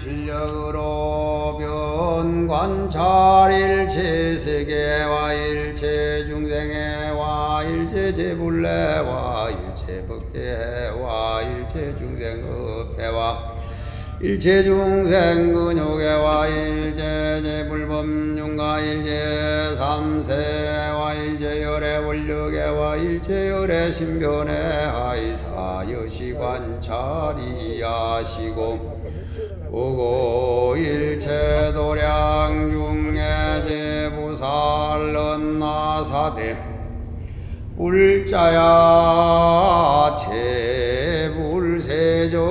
실력으로 변관찰 일체 세계와 일체 중생애와 일체 제불례와 일체 법계와 일체 중생업해와 일체 중생 근육애와 일체 제불법륜과 일체 삼세와 일체 열애 원력애와 일체 열애 신변의 하이사 여시관찰이야시고 보고 일체 도량 중에 제보살런 나사대 불자야 제불세조는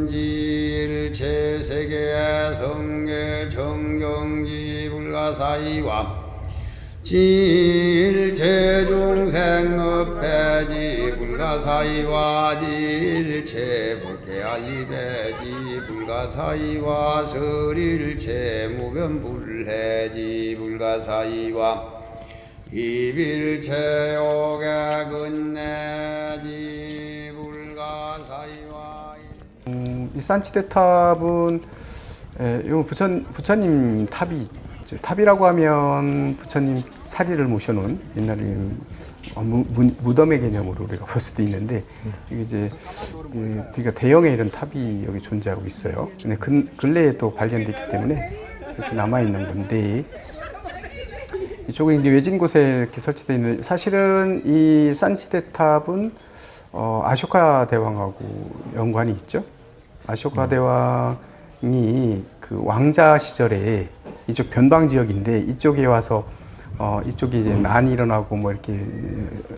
질체 세계의 성계 정경지 불가사이와 질체 중생업해지 불가사이와 질체 법계알리배지 불가사이와 설일체 무변불해지 불가사이와 이빌체 옥에 근내지 불가사이와 이 산치대 탑은 요 부처님 탑이 있죠. 탑이라고 하면 부처님 사리를 모셔놓은 옛날에 무덤의 개념으로 우리가 볼 수도 있는데 이게 이제 그러니까 대형의 이런 탑이 여기 존재하고 있어요. 근데 근래에 또 발견됐기 때문에 이렇게 남아 있는 건데. 이쪽에 이제 외진 곳에 이렇게 설치되어 있는, 사실은 이 산치대 탑은 아쇼카 대왕하고 연관이 있죠. 아쇼카 대왕이 그 왕자 시절에 이쪽 변방 지역인데 이쪽에 와서 이쪽에 이제 난이 일어나고 뭐 이렇게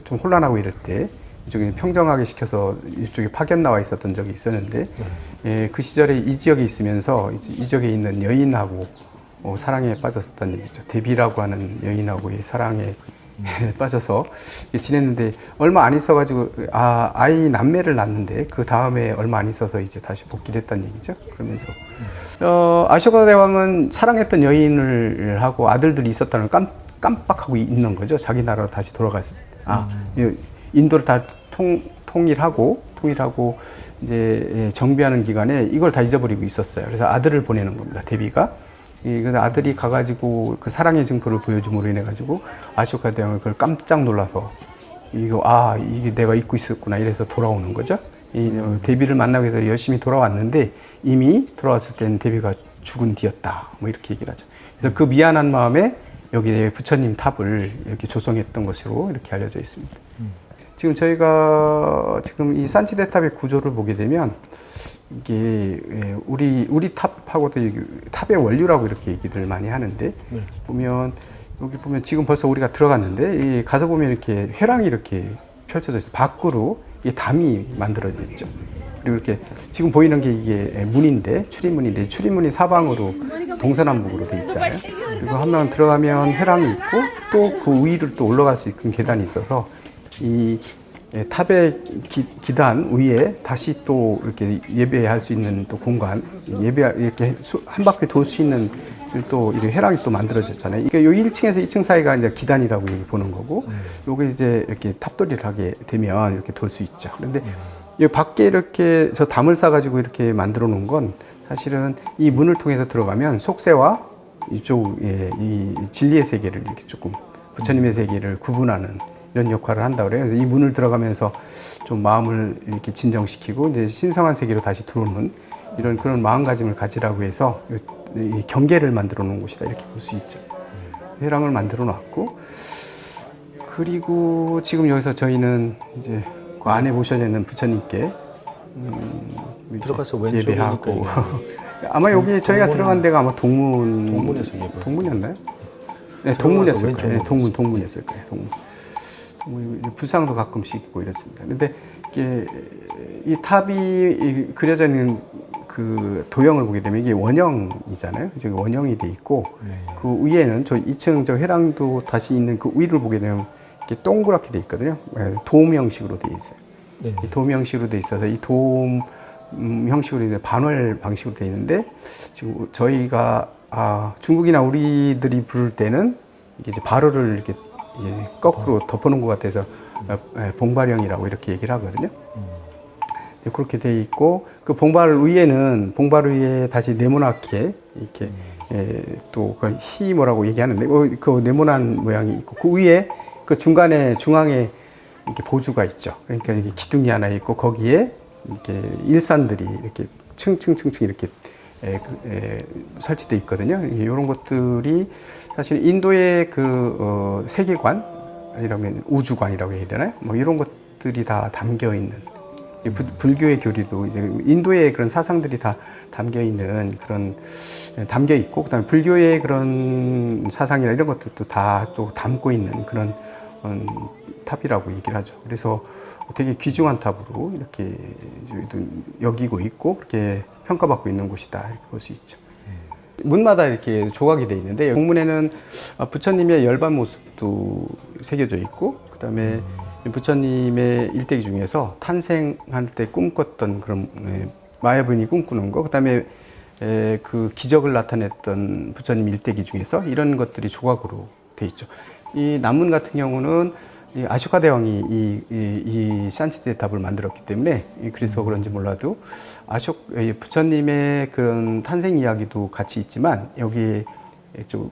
좀 혼란하고 이럴 때 이쪽에 평정하게 시켜서 이쪽에 파견 나와 있었던 적이 있었는데 그 시절에 이 지역에 있으면서 이 지역에 있는 여인하고 사랑에 빠졌었다는 얘기죠. 데비라고 하는 여인하고의 사랑에 빠져서 지냈는데 얼마 안 있어가지고 아이 남매를 낳는데 그 다음에 얼마 안 있어서 이제 다시 복귀를 했다는 얘기죠. 그러면서 아쇼카 대왕은 사랑했던 여인을 하고 아들들이 있었다는 걸 깜빡하고 있는 거죠. 자기 나라로 다시 돌아갔을 때 인도를 다 통일하고 이제 정비하는 기간에 이걸 다 잊어버리고 있었어요. 그래서 아들을 보내는 겁니다. 데비가. 그 아들이 가가지고 그 사랑의 증거를 보여줌으로 인해 가지고 아쇼카 대왕은 그걸 깜짝 놀라서 이게 내가 잊고 있었구나 이래서 돌아오는 거죠. 데비를 만나기 위해서 열심히 돌아왔는데 이미 돌아왔을 때는 데비가 죽은 뒤였다. 뭐 이렇게 얘기를 하죠. 그래서 그 미안한 마음에 여기에 부처님 탑을 이렇게 조성했던 것으로 이렇게 알려져 있습니다. 지금 저희가 지금 이 산치대 탑의 구조를 보게 되면 이게 우리 탑하고도 탑의 원류라고 이렇게 얘기들 많이 하는데 여기 보면 지금 벌써 우리가 들어갔는데 가서 보면 이렇게 회랑이 이렇게 펼쳐져 있어요. 밖으로 이게 담이 만들어져 있죠. 그리고 이렇게 지금 보이는 게 이게 문인데 출입문인데 출입문이 사방으로 동서남북으로 돼 있잖아요. 그리고 한번 들어가면 회랑이 있고 또 그 위를 또 올라갈 수 있는 계단이 있어서 이 탑의 기단 위에 다시 또 이렇게 예배할 수 있는 또 공간, 이렇게 한 바퀴 돌 수 있는 또 이렇게 회랑이 또 만들어졌잖아요. 이게 요 1층에서 2층 사이가 이제 기단이라고 얘기 보는 거고, 요게 이제 이렇게 탑돌이를 하게 되면 이렇게 돌 수 있죠. 그런데 이 밖에 이렇게 저 담을 싸가지고 이렇게 만들어 놓은 건 사실은 이 문을 통해서 들어가면 속세와 이쪽에 이 진리의 세계를 이렇게 조금 부처님의 세계를 구분하는 이런 역할을 한다고 그래요. 그래서 이 문을 들어가면서 좀 마음을 이렇게 진정시키고 이제 신성한 세계로 다시 들어오는 이런 그런 마음가짐을 가지라고 해서 이 경계를 만들어 놓은 곳이다 이렇게 볼 수 있죠. 회랑을 만들어 놨고 그리고 지금 여기서 저희는 이제 그 안에 모셔져 있는 부처님께 들어가서 예배하고 아마 여기 저희가 들어간 데가 아마 동문이었나요? 네, 동문이었을 거예요. 동문이었을 거예요. 불상도 가끔씩 있고 이렇습니다. 근데 이게 이 탑이 그려져 있는 그 도형을 보게 되면 이게 원형이잖아요. 저기 원형이 돼 있고 그 위에는 저 2층 저 회랑도 다시 있는 그 위를 보게 되면 이렇게 동그랗게 돼 있거든요. 도움 형식으로 돼 있어요. 네. 이 도움 형식으로 돼 있어서 이 도움 형식으로 이제 반월 방식으로 돼 있는데 지금 저희가 중국이나 우리들이 부를 때는 이게 이제 발월을 이렇게 거꾸로 덮어놓은 것 같아서 봉발형이라고 이렇게 얘기를 하거든요. 그렇게 돼 있고 그 봉발 위에 다시 네모나게 이렇게 또 그걸 뭐라고 얘기하는데 그 네모난 모양이 있고 그 위에 그 중앙에 이렇게 보주가 있죠. 그러니까 이게 기둥이 하나 있고 거기에 이렇게 일산들이 이렇게 층층층층 이렇게 설치되어 있거든요. 이런 것들이 사실 인도의 그 세계관 아니면 우주관이라고 해야 되나요? 뭐 이런 것들이 다 담겨 있는 불교의 교리도 이제 인도의 그런 사상들이 다 담겨 있는 그런 담겨 있고 그다음에 불교의 그런 사상이나 이런 것들도 다 또 담고 있는 그런 탑이라고 얘기를 하죠. 그래서 되게 귀중한 탑으로 이렇게 여기고 있고 그렇게 평가받고 있는 곳이다 이렇게 볼 수 있죠. 문마다 이렇게 조각이 되어 있는데 문에는 부처님의 열반 모습도 새겨져 있고 그다음에 부처님의 일대기 중에서 탄생할 때 꿈꿨던 그런 마야분이 꿈꾸는 거 그다음에 그 기적을 나타냈던 부처님 일대기 중에서 이런 것들이 조각으로 되어 있죠. 이 남문 같은 경우는 이 아쇼카 대왕이 이 산치대탑을 만들었기 때문에 그래서 그런지 몰라도 부처님의 그런 탄생 이야기도 같이 있지만 여기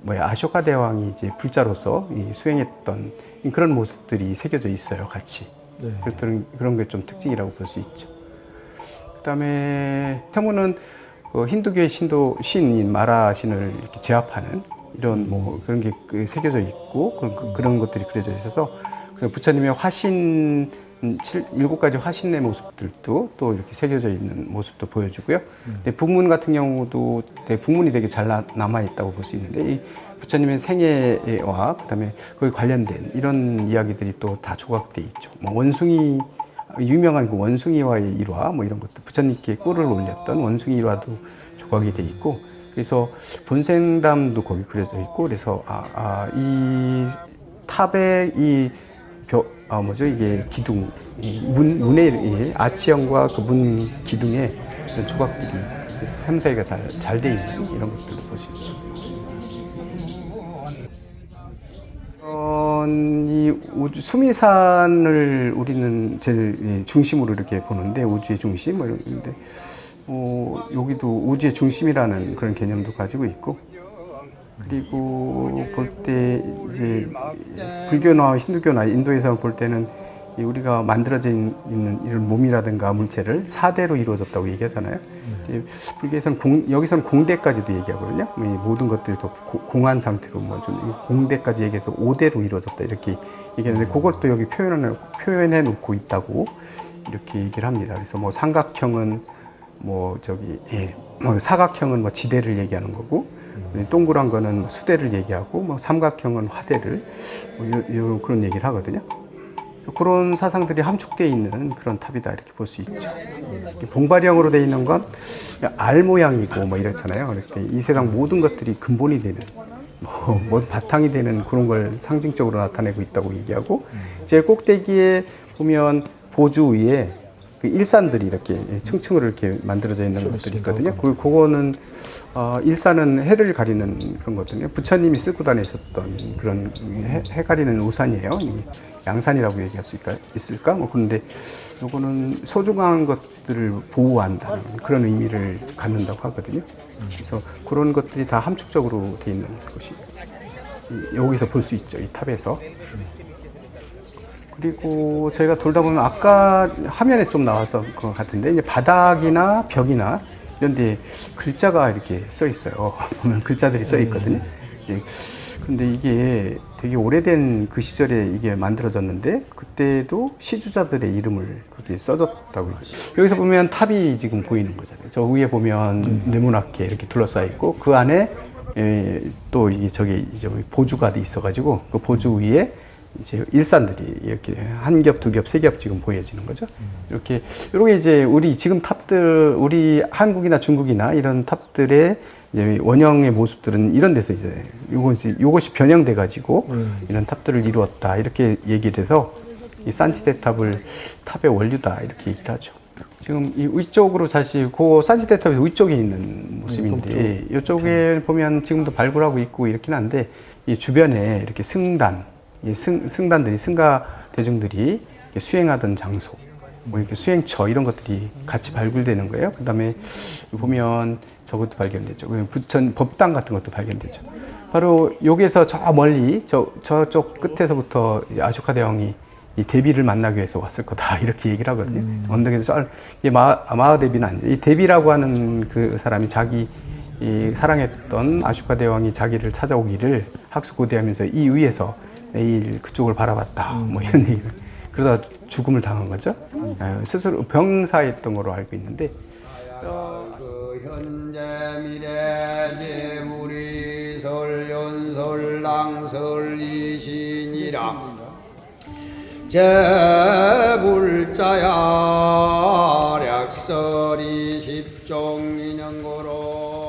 아쇼카 대왕이 이제 불자로서 수행했던 그런 모습들이 새겨져 있어요, 같이. 네. 그래서 그런 게 좀 특징이라고 볼 수 있죠. 그다음에 태무는 힌두교의 신인 마라 신을 이렇게 제압하는 이런 뭐 그런 게 새겨져 있고 그런 것들이 그려져 있어서 부처님의 화신 7가지 화신의 모습들도 또 이렇게 새겨져 있는 모습도 보여주고요. 북문 같은 경우도 북문이 되게 잘 남아 있다고 볼 수 있는데 이 부처님의 생애와 그다음에 거기 관련된 이런 이야기들이 또 다 조각돼 있죠. 뭐 원숭이 유명한 그 원숭이와의 일화 뭐 이런 것도 부처님께 꿀을 올렸던 원숭이 일화도 조각이 돼 있고 그래서 본생담도 거기 그려져 있고 그래서 이 탑의 이게 기둥, 문의 아치형과 그 문 기둥에 이런 조각들이 샘사위가 잘 돼 있는 이런 것들도 볼 수 있죠. 이 수미산을 우리는 제일 중심으로 이렇게 보는데 우주의 중심 뭐 이런데 여기도 우주의 중심이라는 그런 개념도 가지고 있고 그리고 볼 때 이제 불교나 힌두교나 인도에서 볼 때는 우리가 만들어져 있는 이런 몸이라든가 물체를 4대로 이루어졌다고 얘기하잖아요. 불교에서는 여기서는 공대까지도 얘기하거든요. 모든 것들이 더 공한 상태로 좀 공대까지 얘기해서 5대로 이루어졌다 이렇게 얘기하는데 그걸 또 여기 표현해 놓고 있다고 이렇게 얘기를 합니다. 그래서 뭐 삼각형은 사각형은 뭐 지대를 얘기하는 거고 동그란 거는 수대를 얘기하고 뭐 삼각형은 화대를 그런 얘기를 하거든요. 그런 사상들이 함축되어 있는 그런 탑이다 이렇게 볼 수 있죠. 봉발형으로 되어 있는 건 알 모양이고 뭐 이렇잖아요. 이렇게 이 세상 모든 것들이 근본이 되는 뭐 바탕이 되는 그런 걸 상징적으로 나타내고 있다고 얘기하고 제 꼭대기에 보면 보주 위에 그 일산들이 이렇게 층층으로 이렇게 만들어져 있는 것들이 있거든요. 그거는 일산은 해를 가리는 그런 거거든요. 부처님이 쓰고 다니셨던 그런 해 가리는 우산이에요. 양산이라고 얘기할 수 있을까? 뭐 그런데 요거는 소중한 것들을 보호한다는 그런 의미를 갖는다고 하거든요. 그래서 그런 것들이 다 함축적으로 돼 있는 것이 여기서 볼 수 있죠. 이 탑에서. 그리고 저희가 돌다 보면 아까 화면에 좀 나왔던 것 같은데 이제 바닥이나 벽이나 이런 데 글자가 이렇게 써 있어요. 보면 글자들이 써 있거든요. 근데 이게 되게 오래된 그 시절에 이게 만들어졌는데 그때도 시주자들의 이름을 그렇게 써줬다고. 여기서 보면 탑이 지금 보이는 거잖아요. 저 위에 보면 네모나게 이렇게 둘러싸여 있고 그 안에 또 저기 보주가 있어가지고 그 보주 위에 이제 일산들이 이렇게 한 겹, 두 겹, 세 겹 지금 보여지는 거죠. 이렇게 이제 우리 지금 탑들, 우리 한국이나 중국이나 이런 탑들의 이제 원형의 모습들은 이런 데서 이제 요것이 변형돼 가지고 이런 탑들을 이루었다 이렇게 얘기를 해서 이 산치대 탑의 원류다 이렇게 얘기를 하죠. 지금 이 위쪽으로 사실 그 산치대 탑의 위쪽에 있는 모습인데 이쪽에 보면 지금도 발굴하고 있고 이렇긴 한데 이 주변에 이렇게 승단들이 승가 대중들이 수행하던 장소 뭐 이렇게 수행처 이런 것들이 같이 발굴되는 거예요. 그다음에 보면 저것도 발견되죠. 부천 법당 같은 것도 발견되죠. 바로 여기에서 저 멀리 저쪽 끝에서부터 아쇼카 대왕이 이 대비를 만나기 위해서 왔을 거다 이렇게 얘기를 하거든요. 언덕에서 이게 마하 대비는 아니죠. 이 대비라고 하는 그 사람이 자기 이 사랑했던 아쇼카 대왕이 자기를 찾아오기를 학수고대하면서 이 위에서 매일 그쪽을 바라봤다 뭐 이런 얘기를 그러다 죽음을 당한 거죠. 스스로 병사했던 걸로 알고 있는데 그 현재 미래 재물이 설연설랑설 이신이라 제불자야 략설이 십종 인연고로